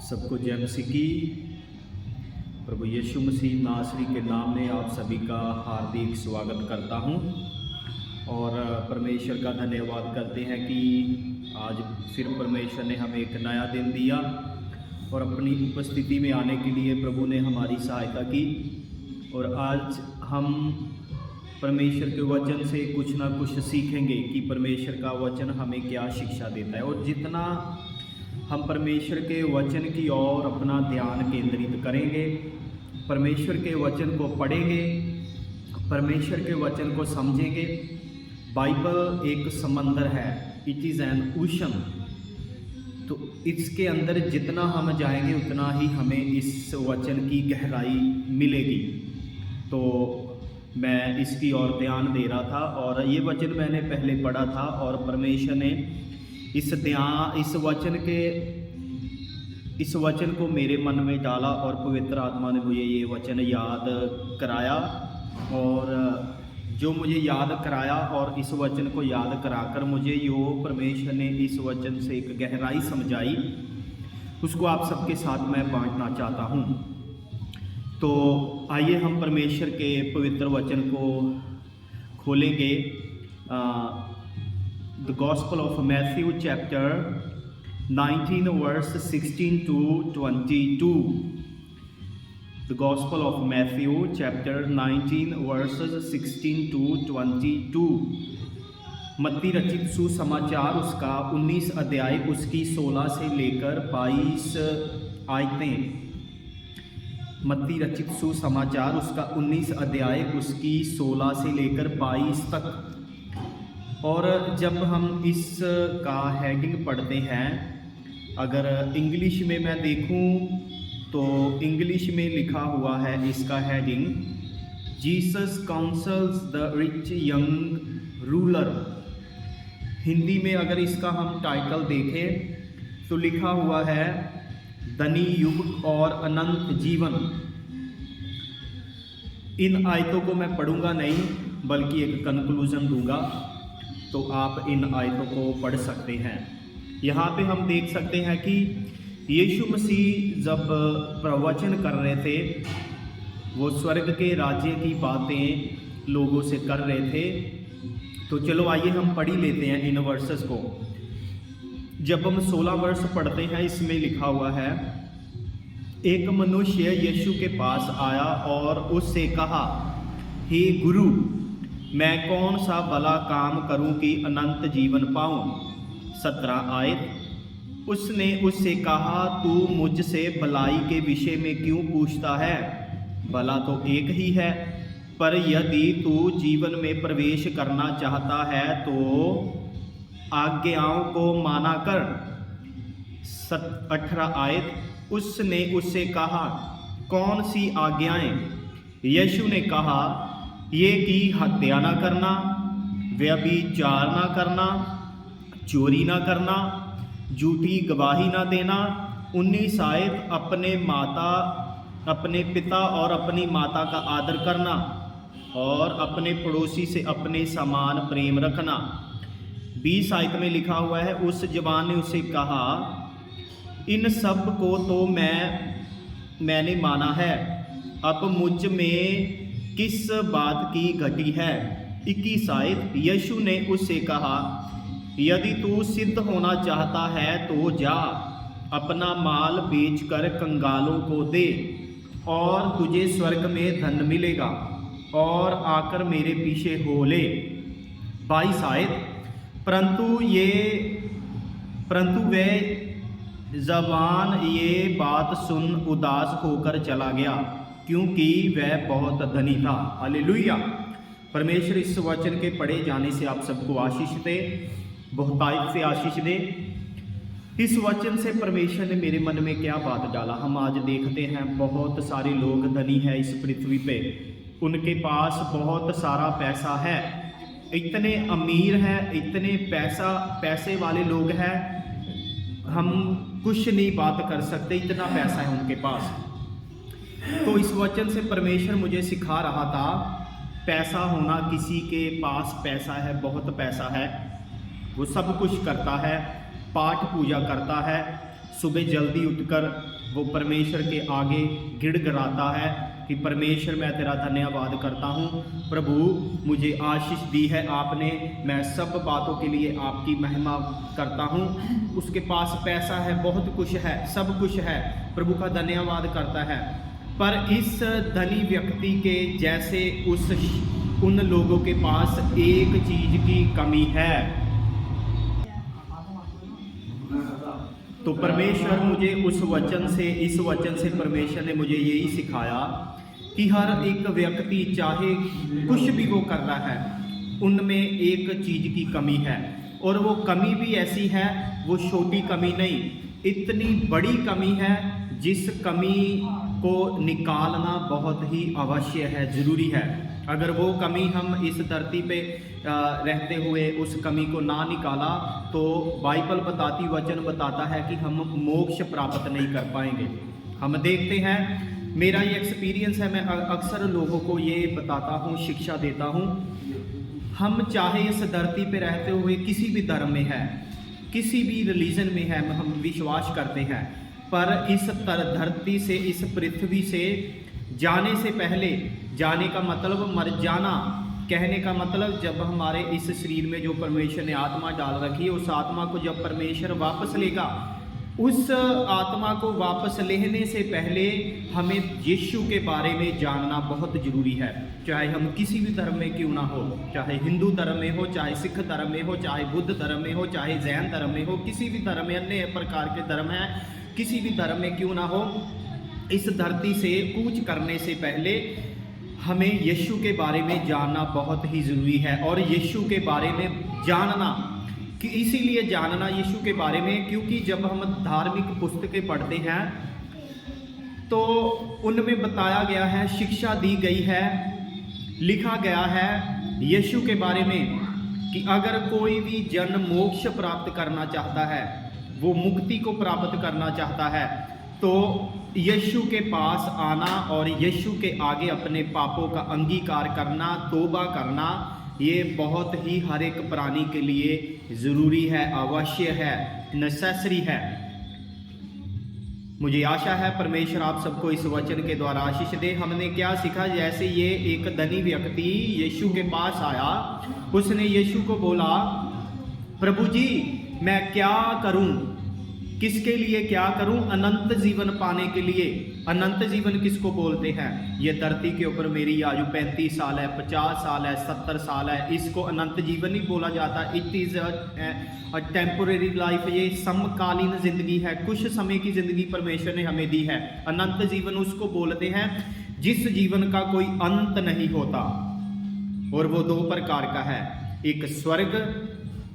सबको जय मसीह की। प्रभु यीशु मसीह नासरी के नाम में आप सभी का हार्दिक स्वागत करता हूं और परमेश्वर का धन्यवाद करते हैं कि आज फिर परमेश्वर ने हमें एक नया दिन दिया और अपनी उपस्थिति में आने के लिए प्रभु ने हमारी सहायता की। और आज हम परमेश्वर के वचन से कुछ ना कुछ सीखेंगे कि परमेश्वर का वचन हमें क्या शिक्षा देता है। और जितना हम परमेश्वर के वचन की ओर अपना ध्यान केंद्रित करेंगे, परमेश्वर के वचन को पढ़ेंगे, परमेश्वर के वचन को समझेंगे। बाइबल एक समंदर है, इट इज़ एन ओशन। तो इसके अंदर जितना हम जाएंगे उतना ही हमें इस वचन की गहराई मिलेगी। तो मैं इसकी ओर ध्यान दे रहा था और ये वचन मैंने पहले पढ़ा था और परमेश्वर ने इस वचन को मेरे मन में डाला और पवित्र आत्मा ने मुझे ये वचन याद कराया। और जो मुझे याद कराया और इस वचन को याद कराकर मुझे यो परमेश्वर ने इस वचन से एक गहराई समझाई, उसको आप सबके साथ मैं बांटना चाहता हूँ। तो आइए हम परमेश्वर के पवित्र वचन को खोलेंगे। The gospel of Matthew chapter 19 verse 16 to 22। The gospel of Matthew chapter 19 verses 16 to 22। मत्ती रचित सुसमाचार उसका 19 अध्याय उसकी 16 से लेकर 22 आयतें। मत्ती रचित सुसमाचार उसका 19 अध्याय उसकी 16 से लेकर 22 तक। और जब हम इसका हेडिंग पढ़ते हैं, अगर इंग्लिश में मैं देखूं तो इंग्लिश में लिखा हुआ है इसका heading, Jesus councils the rich young ruler. Hindi में अगर इसका हम टाइटल देखें तो लिखा हुआ है धनी युग और अनंत जीवन। इन आयतों को मैं पढ़ूंगा नहीं बल्कि एक कंक्लूजन दूंगा, तो आप इन आयतों को पढ़ सकते हैं। यहाँ पे हम देख सकते हैं कि यीशु मसीह जब प्रवचन कर रहे थे, वो स्वर्ग के राज्य की बातें लोगों से कर रहे थे। तो चलो आइए हम पढ़ ही लेते हैं इन वर्सेस को। जब हम 16 वर्ष पढ़ते हैं, इसमें लिखा हुआ है, एक मनुष्य यीशु के पास आया और उससे कहा, हे गुरु, मैं कौन सा भला काम करूं कि अनंत जीवन पाऊं। 17 आयत। उसने उससे कहा, तू मुझसे भलाई के विषय में क्यों पूछता है? भला तो एक ही है, पर यदि तू जीवन में प्रवेश करना चाहता है तो आज्ञाओं को माना कर। 18 आयत। उसने उससे कहा, कौन सी आज्ञाएं? यीशु ने कहा, ये कि हत्या ना करना, व्यभिचार ना करना, चोरी ना करना, झूठी गवाही ना देना। 19 आयत। अपने पिता और अपनी माता का आदर करना और अपने पड़ोसी से अपने समान प्रेम रखना। 20 आयत में लिखा हुआ है, उस जवान ने उसे कहा, इन सब को तो मैंने माना है, अब मुझ में किस बात की घटी है? 21 आयत। यीशु ने उससे कहा, यदि तू सिद्ध होना चाहता है तो जा, अपना माल बेचकर कंगालों को दे और तुझे स्वर्ग में धन मिलेगा, और आकर मेरे पीछे हो ले। 22 आयत। परंतु वह जवान ये बात सुन उदास होकर चला गया, क्योंकि वह बहुत धनी था। हालेलुया। परमेश्वर इस वचन के पढ़े जाने से आप सबको आशीष दे, बहुतायत से आशीष दे। इस वचन से परमेश्वर ने मेरे मन में क्या बात डाला। हम आज देखते हैं बहुत सारे लोग धनी हैं इस पृथ्वी पे, उनके पास बहुत सारा पैसा है, इतने अमीर हैं, इतने पैसे वाले लोग हैं, हम कुछ नहीं बात कर सकते, इतना पैसा है उनके पास। तो इस वचन से परमेश्वर मुझे सिखा रहा था, पैसा होना, किसी के पास पैसा है, बहुत पैसा है, वो सब कुछ करता है, पाठ पूजा करता है, सुबह जल्दी उठकर वो परमेश्वर के आगे गिड़गिड़ाता है कि परमेश्वर मैं तेरा धन्यवाद करता हूँ, प्रभु मुझे आशीष दी है आपने, मैं सब बातों के लिए आपकी महिमा करता हूँ। उसके पास पैसा है, बहुत कुछ है, सब कुछ है, प्रभु का धन्यवाद करता है। पर इस धनी व्यक्ति के जैसे उन लोगों के पास एक चीज़ की कमी है। तो परमेश्वर मुझे इस वचन से परमेश्वर ने मुझे यही सिखाया कि हर एक व्यक्ति चाहे कुछ भी वो कर रहा है, उनमें एक चीज़ की कमी है, और वो कमी भी ऐसी है, वो छोटी कमी नहीं, इतनी बड़ी कमी है जिस कमी को निकालना बहुत ही आवश्यक है, ज़रूरी है। अगर वो कमी हम इस धरती पे रहते हुए उस कमी को ना निकाला तो बाइबल बताती, वचन बताता है कि हम मोक्ष प्राप्त नहीं कर पाएंगे। हम देखते हैं, मेरा ये एक्सपीरियंस है, मैं अक्सर लोगों को ये बताता हूँ, शिक्षा देता हूँ, हम चाहे इस धरती पे रहते हुए किसी भी धर्म में है, किसी भी रिलीजन में है, हम विश्वास करते हैं, पर इस धरती से, इस पृथ्वी से जाने से पहले, जाने का मतलब मर जाना, कहने का मतलब जब हमारे इस शरीर में जो परमेश्वर ने आत्मा डाल रखी है, उस आत्मा को जब परमेश्वर वापस लेगा, उस आत्मा को वापस लेने से पहले हमें यीशु के बारे में जानना बहुत ज़रूरी है। चाहे हम किसी भी धर्म में क्यों ना हो, चाहे हिंदू धर्म में हो, चाहे सिख धर्म में हो, चाहे बुद्ध धर्म में हो, चाहे जैन धर्म में हो, किसी भी धर्म में, अन्य प्रकार के धर्म हैं, किसी भी धर्म में क्यों ना हो, इस धरती से कूच करने से पहले हमें यीशु के बारे में जानना बहुत ही ज़रूरी है। और यीशु के बारे में जानना कि इसीलिए जानना यीशु के बारे में, क्योंकि जब हम धार्मिक पुस्तकें पढ़ते हैं तो उनमें बताया गया है, शिक्षा दी गई है, लिखा गया है यीशु के बारे में कि अगर कोई भी जन मोक्ष प्राप्त करना चाहता है, वो मुक्ति को प्राप्त करना चाहता है, तो यीशु के पास आना और यीशु के आगे अपने पापों का अंगीकार करना, तौबा करना, ये बहुत ही हर एक प्राणी के लिए ज़रूरी है, आवश्यक है, नेसेसरी है। मुझे आशा है परमेश्वर आप सबको इस वचन के द्वारा आशीष दे। हमने क्या सीखा, जैसे ये एक धनी व्यक्ति यीशु के पास आया, उसने यीशु को बोला, प्रभु जी मैं क्या करूं, किसके लिए क्या करूं, अनंत जीवन पाने के लिए। अनंत जीवन किसको बोलते हैं? ये धरती के ऊपर मेरी आयु 35 साल है, 50 साल है, 70 साल है, इसको अनंत जीवन ही बोला जाता। It is a temporary life, ये समकालीन ज़िंदगी है, कुछ समय की ज़िंदगी परमेश्वर ने हमें दी है। अनंत जीवन उसको बोलते हैं जिस जीवन का कोई अंत नहीं होता, और वो 2 प्रकार का है, एक स्वर्ग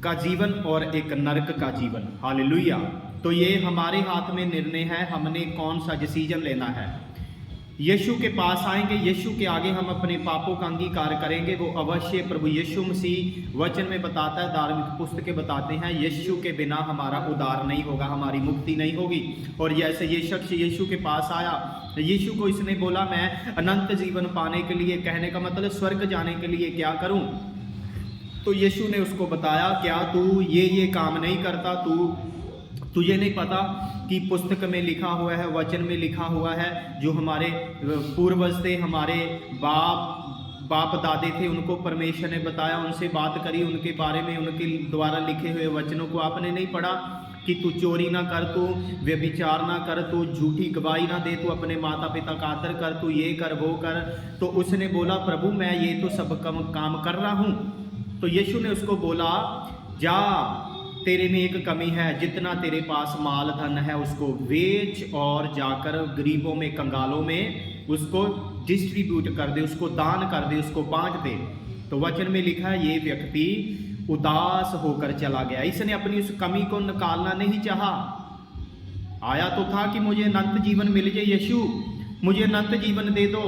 का जीवन और एक नरक का जीवन। हालेलुया। तो ये हमारे हाथ में निर्णय है, हमने कौन सा डिसीजन लेना है। यीशु के पास आएंगे, यीशु के आगे हम अपने पापों का अंगीकार करेंगे, वो अवश्य प्रभु यीशु मसीह वचन में बताता है, धार्मिक पुस्तकें बताते हैं, यीशु के बिना हमारा उद्धार नहीं होगा, हमारी मुक्ति नहीं होगी। और जैसे ये शख्स यीशु के पास आया, यीशु को इसने बोला मैं अनंत जीवन पाने के लिए, कहने का मतलब स्वर्ग जाने के लिए क्या करूं? तो यीशु ने उसको बताया, क्या तू ये काम नहीं करता? तुझे नहीं पता कि पुस्तक में लिखा हुआ है, वचन में लिखा हुआ है, जो हमारे पूर्वज थे, हमारे बाप दादे थे, उनको परमेश्वर ने बताया, उनसे बात करी, उनके बारे में, उनके द्वारा लिखे हुए वचनों को आपने नहीं पढ़ा कि तू चोरी ना कर, तू व्यभिचार ना कर, तू झूठी गवाही ना दे, तू अपने माता पिता का आदर कर, तू ये कर वो कर। तो उसने बोला, प्रभु मैं ये तो सब काम कर रहा हूँ। तो यीशु ने उसको बोला, जा, तेरे में एक कमी है, जितना तेरे पास माल धन है उसको बेच और जाकर गरीबों में, कंगालों में उसको डिस्ट्रीब्यूट कर दे, उसको दान कर दे, उसको बांट दे। तो वचन में लिखा है, ये व्यक्ति उदास होकर चला गया। इसने अपनी उस कमी को निकालना नहीं चाहा। आया तो था कि मुझे अनंत जीवन मिल जाए, यीशु मुझे अनंत जीवन दे दो।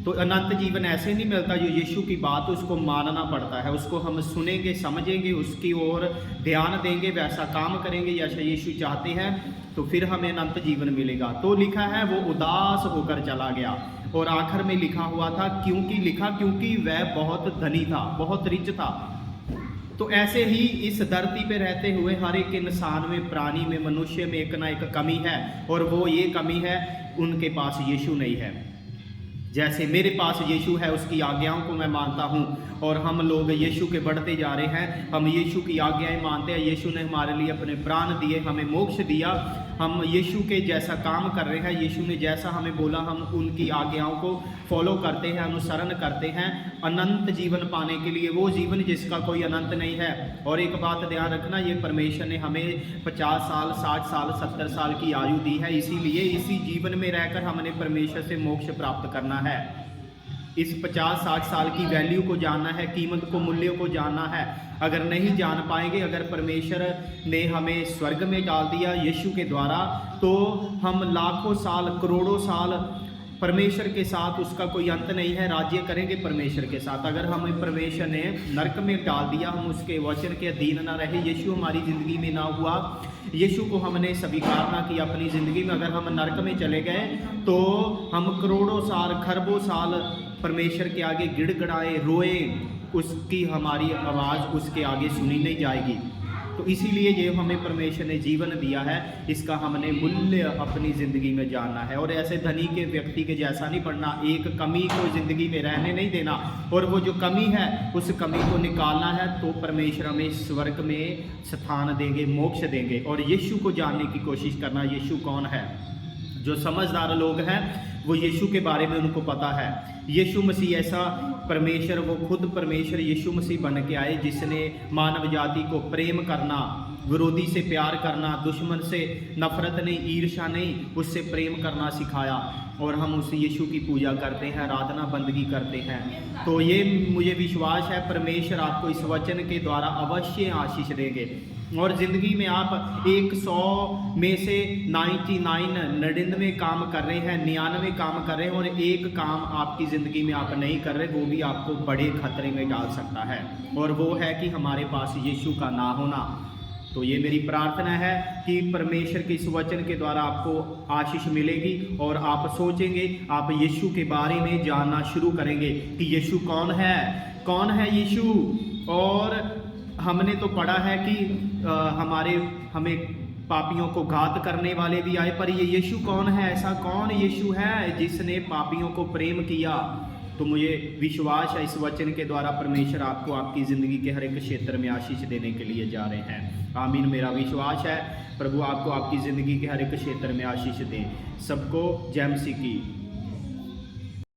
तो अनंत जीवन ऐसे नहीं मिलता, जो यीशु की बात उसको मानना पड़ता है, उसको हम सुनेंगे, समझेंगे, उसकी ओर ध्यान देंगे, वैसा काम करेंगे जैसा यीशु चाहते हैं, तो फिर हमें अनंत जीवन मिलेगा। तो लिखा है वो उदास होकर चला गया। और आखिर में लिखा हुआ था, क्योंकि वह बहुत धनी था, बहुत रिच था। तो ऐसे ही इस धरती पे रहते हुए हर एक इंसान में, प्राणी में, मनुष्य में एक ना एक कमी है, और वो ये कमी है, उनके पास यीशु नहीं है। जैसे मेरे पास यीशु है, उसकी आज्ञाओं को मैं मानता हूँ, और हम लोग यीशु के बढ़ते जा रहे हैं। हम यीशु की आज्ञाएं मानते हैं। यीशु ने हमारे लिए अपने प्राण दिए, हमें मोक्ष दिया। हम यीशु के जैसा काम कर रहे हैं। यीशु ने जैसा हमें बोला हम उनकी आज्ञाओं को फॉलो करते हैं, अनुसरण करते हैं अनंत जीवन पाने के लिए, वो जीवन जिसका कोई अनंत नहीं है। और एक बात ध्यान रखना, ये परमेश्वर ने हमें 50 साल, 60 साल, 70 साल की आयु दी है, इसीलिए इसी जीवन में रहकर हमने परमेश्वर से मोक्ष प्राप्त करना है। इस 50-60 साल की वैल्यू को जानना है, कीमत को, मूल्य को जानना है। अगर नहीं जान पाएंगे, अगर परमेश्वर ने हमें स्वर्ग में डाल दिया यीशु के द्वारा, तो हम लाखों साल, करोड़ों साल परमेश्वर के साथ, उसका कोई अंत नहीं है, राज्य करेंगे परमेश्वर के साथ। अगर हमें परमेश्वर ने नरक में डाल दिया, हम उसके वचन के अधीन ना रहे, यीशु हमारी ज़िंदगी में ना हुआ, यीशु को हमने स्वीकार ना किया अपनी ज़िंदगी में, अगर हम नरक में चले गए तो हम करोड़ों साल, खरबों साल परमेश्वर के आगे गिड़गिड़ाए, रोए, उसकी हमारी आवाज़ उसके आगे सुनी नहीं जाएगी। तो इसीलिए ये हमें परमेश्वर ने जीवन दिया है, इसका हमने मूल्य अपनी ज़िंदगी में जानना है। और ऐसे धनी के व्यक्ति के जैसा नहीं पढ़ना, एक कमी को ज़िंदगी में रहने नहीं देना, और वो जो कमी है उस कमी को निकालना है, तो परमेश्वर हमें स्वर्ग में स्थान देंगे, मोक्ष देंगे। और यीशु को जानने की कोशिश करना, यीशु कौन है। जो समझदार लोग हैं वो यीशु के बारे में उनको पता है। यीशु मसीह ऐसा परमेश्वर, वो खुद परमेश्वर यीशु मसीह बन के आए, जिसने मानव जाति को प्रेम करना, विरोधी से प्यार करना, दुश्मन से नफरत नहीं, ईर्ष्या नहीं, उससे प्रेम करना सिखाया। और हम उस यीशु की पूजा करते हैं, आराधना बंदगी करते हैं। तो ये मुझे विश्वास है परमेश्वर आपको इस वचन के द्वारा अवश्य आशीष देंगे, और ज़िंदगी में आप 100 में से 99 काम कर रहे हैं, 99 काम कर रहे हैं, और एक काम आपकी ज़िंदगी में आप नहीं कर रहे, वो भी आपको बड़े खतरे में डाल सकता है, और वो है कि हमारे पास यीशु का ना होना। तो ये मेरी प्रार्थना है कि परमेश्वर के इस वचन के द्वारा आपको आशीष मिलेगी, और आप सोचेंगे, आप यीशु के बारे में जानना शुरू करेंगे कि यीशु कौन है, कौन है यीशु। और हमने तो पढ़ा है कि हमें पापियों को घात करने वाले भी आए, पर ये यीशु कौन है, ऐसा कौन यीशु है जिसने पापियों को प्रेम किया। तो मुझे विश्वास है इस वचन के द्वारा परमेश्वर आपको आपकी ज़िंदगी के हर एक क्षेत्र में आशीष देने के लिए जा रहे हैं। आमीन। मेरा विश्वास है प्रभु आपको आपकी ज़िंदगी के हर एक क्षेत्र में आशीष दें। सबको जय मसीह की।